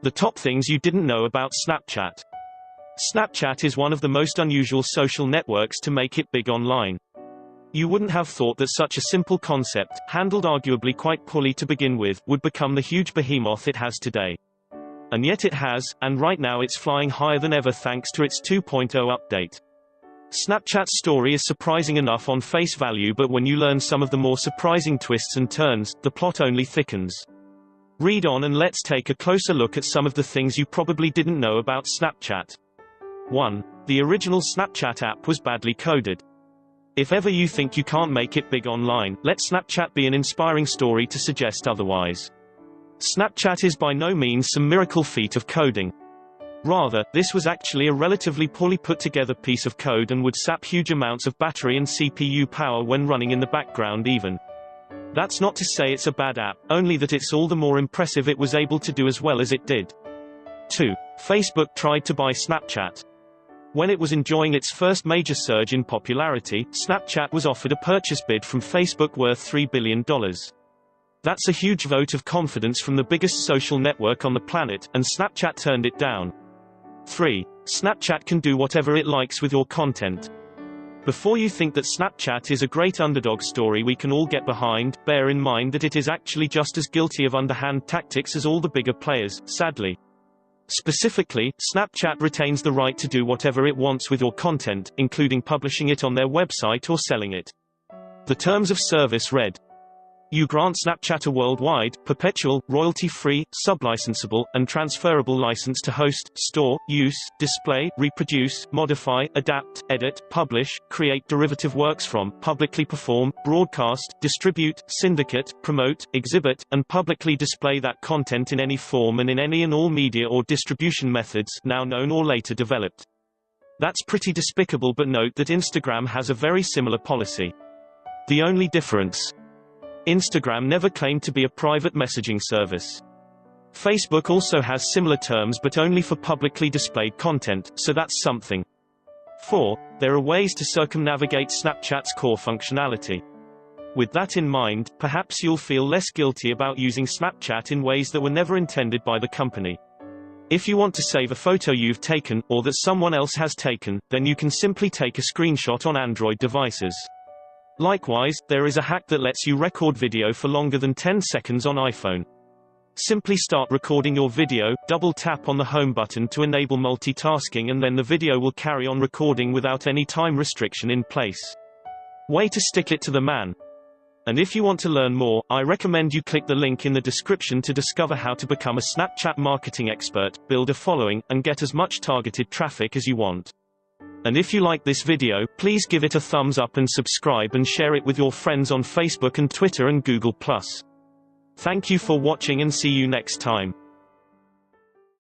The top things you didn't know about Snapchat. Snapchat is one of the most unusual social networks to make it big online. You wouldn't have thought that such a simple concept, handled arguably quite poorly to begin with, would become the huge behemoth it has today. And yet it has, and right now it's flying higher than ever thanks to its 2.0 update. Snapchat's story is surprising enough on face value, but when you learn some of the more surprising twists and turns, the plot only thickens. Read on and let's take a closer look at some of the things you probably didn't know about Snapchat. 1. The original Snapchat app was badly coded. If ever you think you can't make it big online, let Snapchat be an inspiring story to suggest otherwise. Snapchat is by no means some miracle feat of coding. Rather, this was actually a relatively poorly put together piece of code and would sap huge amounts of battery and CPU power when running in the background even. That's not to say it's a bad app, only that it's all the more impressive it was able to do as well as it did. 2. Facebook tried to buy Snapchat. When it was enjoying its first major surge in popularity, Snapchat was offered a purchase bid from Facebook worth $3 billion. That's a huge vote of confidence from the biggest social network on the planet, and Snapchat turned it down. 3. Snapchat can do whatever it likes with your content. Before you think that Snapchat is a great underdog story we can all get behind, bear in mind that it is actually just as guilty of underhand tactics as all the bigger players, sadly. Specifically, Snapchat retains the right to do whatever it wants with your content, including publishing it on their website or selling it. The terms of service read: you grant Snapchat a worldwide, perpetual, royalty-free, sublicensable, and transferable license to host, store, use, display, reproduce, modify, adapt, edit, publish, create derivative works from, publicly perform, broadcast, distribute, syndicate, promote, exhibit, and publicly display that content in any form and in any and all media or distribution methods, now known or later developed. That's pretty despicable, but note that Instagram has a very similar policy. The only difference: Instagram never claimed to be a private messaging service. Facebook also has similar terms but only for publicly displayed content, so that's something. 4. There are ways to circumnavigate Snapchat's core functionality. With that in mind, perhaps you'll feel less guilty about using Snapchat in ways that were never intended by the company. If you want to save a photo you've taken, or that someone else has taken, then you can simply take a screenshot on Android devices. Likewise, there is a hack that lets you record video for longer than 10 seconds on iPhone. Simply start recording your video, double tap on the home button to enable multitasking, and then the video will carry on recording without any time restriction in place. Way to stick it to the man. And if you want to learn more, I recommend you click the link in the description to discover how to become a Snapchat marketing expert, build a following, and get as much targeted traffic as you want. And if you like this video, please give it a thumbs up and subscribe and share it with your friends on Facebook and Twitter and Google+. Thank you for watching and see you next time.